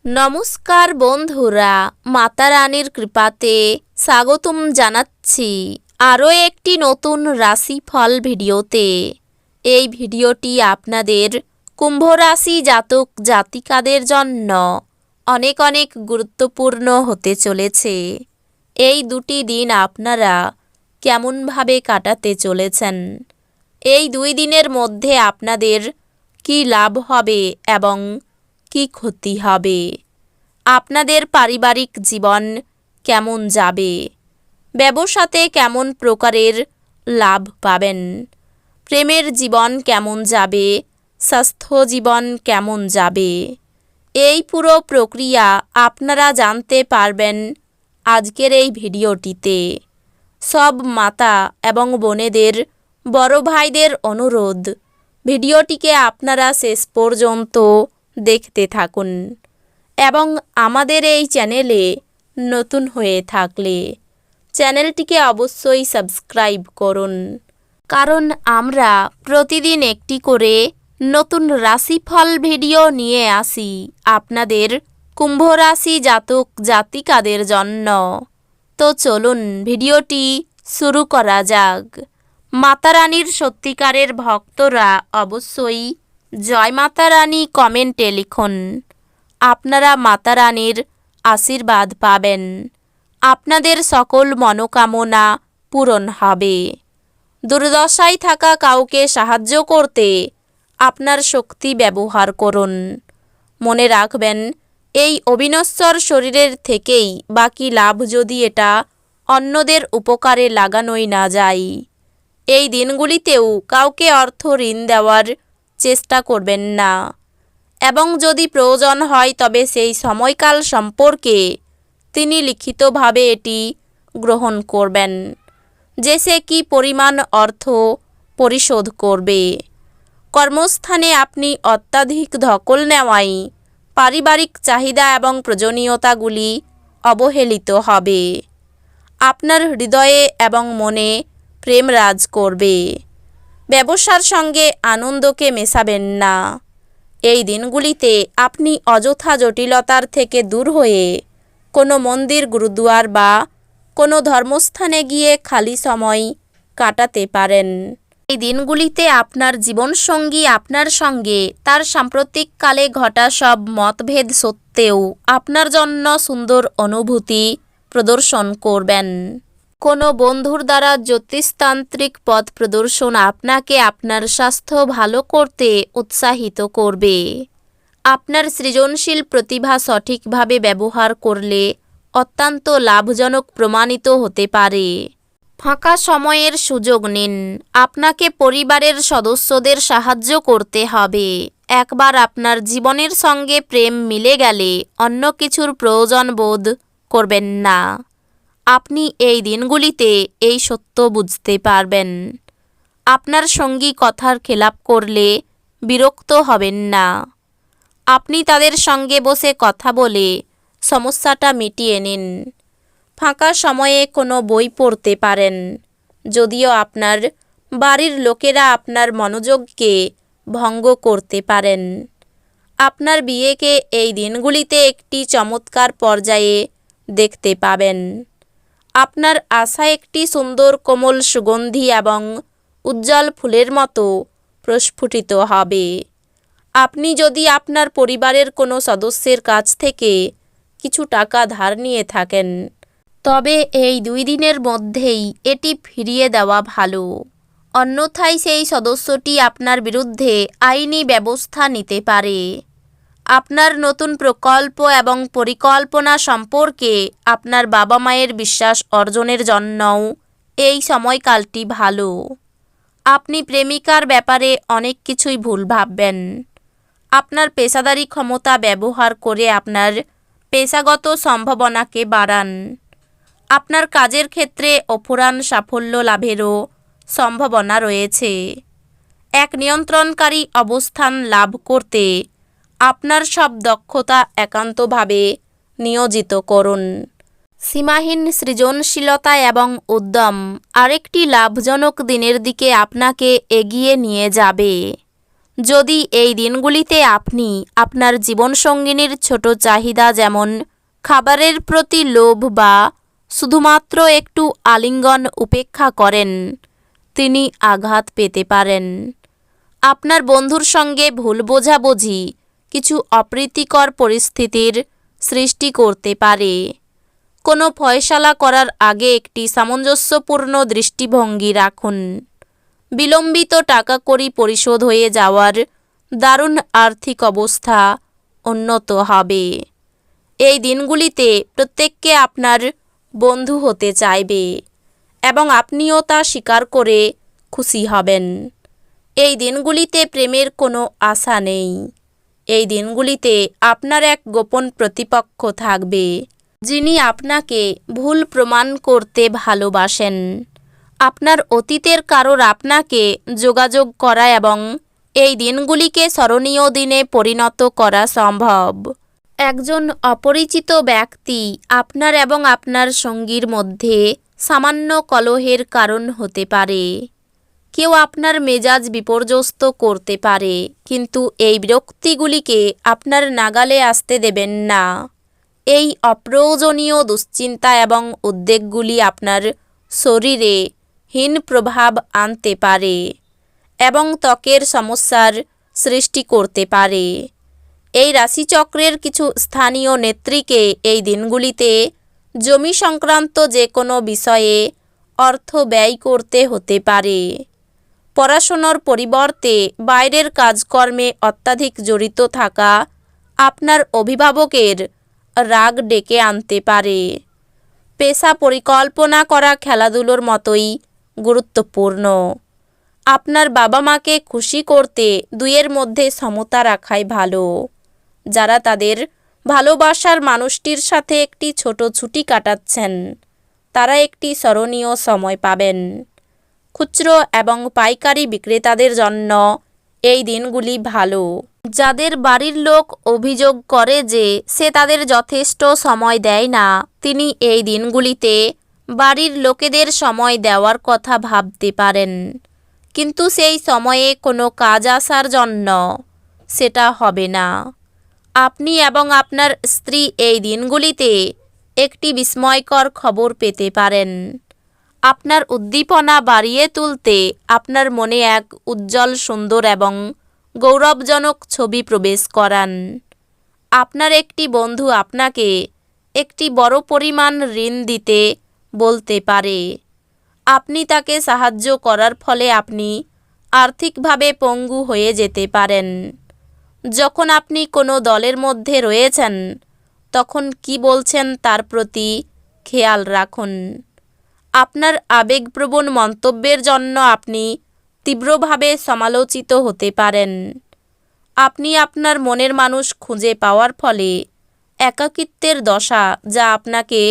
নমস্কার বন্ধুরা, মাতা রানীর কৃপাতে স্বাগতম জানাচ্ছি আরও একটি নতুন রাশিফল ভিডিওতে। এই ভিডিওটি আপনাদের কুম্ভ রাশি জাতক জাতিকাদের জন্য অনেক অনেক গুরুত্বপূর্ণ হতে চলেছে। এই দুটি দিন আপনারা কেমনভাবে কাটাতে চলেছেন, এই 2 দিনের মধ্যে আপনাদের কি লাভ হবে এবং কি ক্ষতি হবে, আপনাদের পারিবারিক জীবন কেমন যাবে, ব্যবসাতে কেমন প্রকারের লাভ পাবেন, প্রেমের জীবন কেমন যাবে, স্বাস্থ্য জীবন কেমন যাবে, এই পুরো প্রক্রিয়া আপনারা জানতে পারবেন আজকের এই ভিডিওটিতে। সব মাতা এবং বোনেদের, বড় ভাইদের অনুরোধ, ভিডিওটিকে আপনারা শেষ পর্যন্ত দেখতে থাকুন এবং আমাদের এই চ্যানেলে নতুন হয়ে থাকলে চ্যানেলটিকে অবশ্যই সাবস্ক্রাইব করুন, কারণ আমরা প্রতিদিন একটি করে নতুন রাশিফল ভিডিও নিয়ে আসি আপনাদের কুম্ভ রাশি জাতক জাতিকাদের জন্য। তো চলুন ভিডিওটি শুরু করা যাক। মাতা রানীর সত্যিকারের ভক্তরা অবশ্যই জয় মাতা রানী কমেন্টে লিখুন। আপনারা মাতা রানীর আশীর্বাদ পাবেন, আপনাদের সকল মনোকামনা পূরণ হবে। দুর্দশায় থাকা কাউকে সাহায্য করতে আপনার শক্তি ব্যবহার করুন। মনে রাখবেন, এই অবিনশ্বর শরীরের থেকেই বাকি লাভ যদি এটা অন্যদের উপকারে লাগানোই না যায়। এই দিনগুলিতেও কাউকে অর্থ ঋণ দেওয়ার চেষ্টা করবেন না এবং যদি প্রয়োজন হয় তবে সেই সময়কাল সম্পর্কে তিনি লিখিতভাবে এটি গ্রহণ করবেন যে সে কী পরিমাণ অর্থ পরিশোধ করবে। কর্মস্থানে আপনি অত্যাধিক ধকল নেওয়ায় পারিবারিক চাহিদা এবং প্রয়োজনীয়তাগুলি অবহেলিত হবে। আপনার হৃদয়ে এবং মনে প্রেম রাজ করবে। ব্যবসার সঙ্গে আনন্দকে মেশাবেন না। এই দিনগুলিতে আপনি অযথা জটিলতার থেকে দূর হয়ে কোনো মন্দির, গুরুদুয়ার বা কোনো ধর্মস্থানে গিয়ে খালি সময় কাটাতে পারেন। এই দিনগুলিতে আপনার জীবনসঙ্গী আপনার সঙ্গে তার সাম্প্রতিককালে ঘটা সব মতভেদ সত্ত্বেও আপনার জন্য সুন্দর অনুভূতি প্রদর্শন করবেন। কোনো বন্ধুর দ্বারা জ্যোতিষতান্ত্রিক পথ প্রদর্শন আপনাকে আপনার স্বাস্থ্য ভালো করতে উৎসাহিত করবে। আপনার সৃজনশীল প্রতিভা সঠিকভাবে ব্যবহার করলে অত্যন্ত লাভজনক প্রমাণিত হতে পারে। ফাঁকা সময়ের সুযোগ নিন। আপনাকে পরিবারের সদস্যদের সাহায্য করতে হবে। একবার আপনার জীবনের সঙ্গে প্রেম মিলে গেলে অন্য কিছুর প্রয়োজন বোধ করবেন না। আপনি এই দিনগুলিতে এই সত্য বুঝতে পারবেন। আপনার সঙ্গী কথার খেলাপ করলে বিরক্ত হবেন না। আপনি তাদের সঙ্গে বসে কথা বলে সমস্যাটা মিটিয়ে নিন। ফাঁকা সময়ে কোনো বই পড়তে পারেন। যদিও আপনার বাড়ির লোকেরা আপনার মনোযোগকে ভঙ্গ করতে পারেন। আপনার বিয়েকে এই দিনগুলিতে একটি চমৎকার পর্যায়ে দেখতে পাবেন। আপনার আশা একটি সুন্দর কোমল সুগন্ধি এবং উজ্জ্বল ফুলের মতো প্রস্ফুটিত হবে। আপনি যদি আপনার পরিবারের কোনো সদস্যের কাছ থেকে কিছু টাকা ধার নিয়ে থাকেন তবে এই 2 দিনের মধ্যেই এটি ফিরিয়ে দেওয়া ভালো। অন্যথায় সেই সদস্যটি আপনার বিরুদ্ধে আইনি ব্যবস্থা নিতে পারে। আপনার নতুন প্রকল্প এবং পরিকল্পনা সম্পর্কে আপনার বাবা মায়ের বিশ্বাস অর্জনের জন্যও এই সময়কালটি ভালো। আপনি প্রেমিকার ব্যাপারে অনেক কিছুই ভুল ভাববেন। আপনার পেশাদারি ক্ষমতা ব্যবহার করে আপনার পেশাগত সম্ভাবনাকে বাড়ান। আপনার কাজের ক্ষেত্রে অফুরান সাফল্য লাভেরও সম্ভাবনা রয়েছে। এক নিয়ন্ত্রণকারী অবস্থান লাভ করতে আপনার সব দক্ষতা একান্তভাবে নিয়োজিত করুন। সীমাহীন সৃজনশীলতা এবং উদ্যম আরেকটি লাভজনক দিনের দিকে আপনাকে এগিয়ে নিয়ে যাবে। যদি এই দিনগুলিতে আপনি আপনার জীবনসঙ্গিনীর ছোট চাহিদা যেমন খাবারের প্রতি লোভ বা শুধুমাত্র একটু আলিঙ্গন উপেক্ষা করেন, তিনি আঘাত পেতে পারেন। আপনার বন্ধুর সঙ্গে ভুল বোঝাবুঝি কিছু অপ্রীতিকর পরিস্থিতির সৃষ্টি করতে পারে। কোনো ফয়সালা করার আগে একটি সামঞ্জস্যপূর্ণ দৃষ্টিভঙ্গি রাখুন। বিলম্বিত টাকাকড়ি পরিশোধ হয়ে যাওয়ার দারুণ আর্থিক অবস্থা উন্নত হবে। এই দিনগুলিতে প্রত্যেককে আপনার বন্ধু হতে চাইবে এবং আপনিও তা স্বীকার করে খুশি হবেন। এই দিনগুলিতে প্রেমের কোনো আশা নেই। এই দিনগুলিতে আপনার এক গোপন প্রতিপক্ষ থাকবে, যিনি আপনাকে ভুল প্রমাণ করতে ভালোবাসেন। আপনার অতীতের কারোর আপনাকে যোগাযোগ করা এবং এই দিনগুলিকে স্মরণীয় দিনে পরিণত করা সম্ভব। একজন অপরিচিত ব্যক্তি আপনার এবং আপনার সঙ্গীর মধ্যে সামান্য কলহের কারণ হতে পারে। কেউ আপনার মেজাজ বিপর্যস্ত করতে পারে, কিন্তু এই বিরক্তিগুলিকে আপনার নাগালে আসতে দেবেন না। এই অপ্রয়োজনীয় দুশ্চিন্তা এবং উদ্বেগগুলি আপনার শরীরে হীন প্রভাব আনতে পারে এবং ত্বকের সমস্যার সৃষ্টি করতে পারে। এই রাশিচক্রের কিছু স্থানীয় নেত্রীকে এই দিনগুলিতে জমি সংক্রান্ত যে কোনো বিষয়ে অর্থ ব্যয় করতে হতে পারে। পড়াশোনার পরিবর্তে বাইরের কাজকর্মে অত্যাধিক জড়িত থাকা আপনার অভিভাবকের রাগ ডেকে আনতে পারে। পেশা পরিকল্পনা করা খেলাধুলোর মতোই গুরুত্বপূর্ণ। আপনার বাবা মাকে খুশি করতে দুইয়ের মধ্যে সমতা রাখাই ভালো। যারা তাদের ভালোবাসার মানুষটির সাথে একটি ছোট ছুটি কাটাচ্ছেন, তারা একটি স্মরণীয় সময় পাবেন। খুচরো এবং পাইকারি বিক্রেতাদের জন্য এই দিনগুলি ভালো। যাদের বাড়ির লোক অভিযোগ করে যে সে তাদের যথেষ্ট সময় দেয় না, তিনি এই দিনগুলিতে বাড়ির লোকেদের সময় দেওয়ার কথা ভাবতে পারেন, কিন্তু সেই সময়ে কোনো কাজ আসার জন্য সেটা হবে না। আপনি এবং আপনার স্ত্রী এই দিনগুলিতে একটি বিস্ময়কর খবর পেতে পারেন। আপনার উদ্দীপনা বাড়িয়ে তুলতে আপনার মনে এক উজ্জ্বল, সুন্দর এবং গৌরবজনক ছবি প্রবেশ করান। আপনার একটি বন্ধু আপনাকে একটি বড় পরিমাণ ঋণ দিতে বলতে পারে। আপনি তাকে সাহায্য করার ফলে আপনি আর্থিকভাবে পঙ্গু হয়ে যেতে পারেন। যখন আপনি কোনো দলের মধ্যে রয়েছেন, তখন কি বলছেন তার প্রতি খেয়াল রাখুন। আপনার আবেগপ্রবণ মন্তব্যের জন্য আপনি তীব্রভাবে সমালোচিত হতে পারেন। আপনি আপনার মনের মানুষ খুঁজে পাওয়ার ফলে একাকিত্বের দশা, যা আপনাকে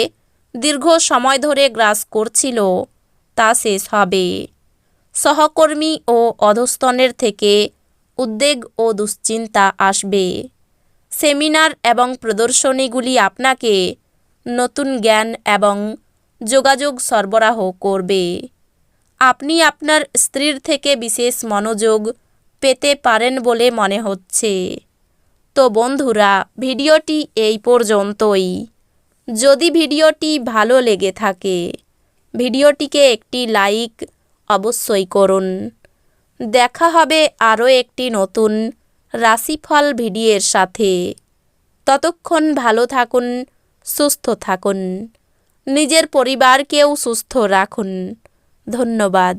দীর্ঘ সময় ধরে গ্রাস করছিল, তা শেষ হবে। সহকর্মী ও অধস্তনের থেকে উদ্বেগ ও দুশ্চিন্তা আসবে। সেমিনার এবং প্রদর্শনীগুলি আপনাকে নতুন জ্ঞান এবং যোগাযোগ সরবরাহ করবে। আপনি আপনার স্ত্রীর থেকে বিশেষ মনোযোগ পেতে পারেন বলে মনে হচ্ছে। তো বন্ধুরা, ভিডিওটি এই পর্যন্তই। যদি ভিডিওটি ভালো লেগে থাকে, ভিডিওটিকে একটি লাইক অবশ্যই করুন। দেখা হবে আরও একটি নতুন রাশিফল ভিডিওর সাথে। ততক্ষণ ভালো থাকুন, সুস্থ থাকুন, নিজের পরিবারকেও সুস্থ রাখুন। ধন্যবাদ।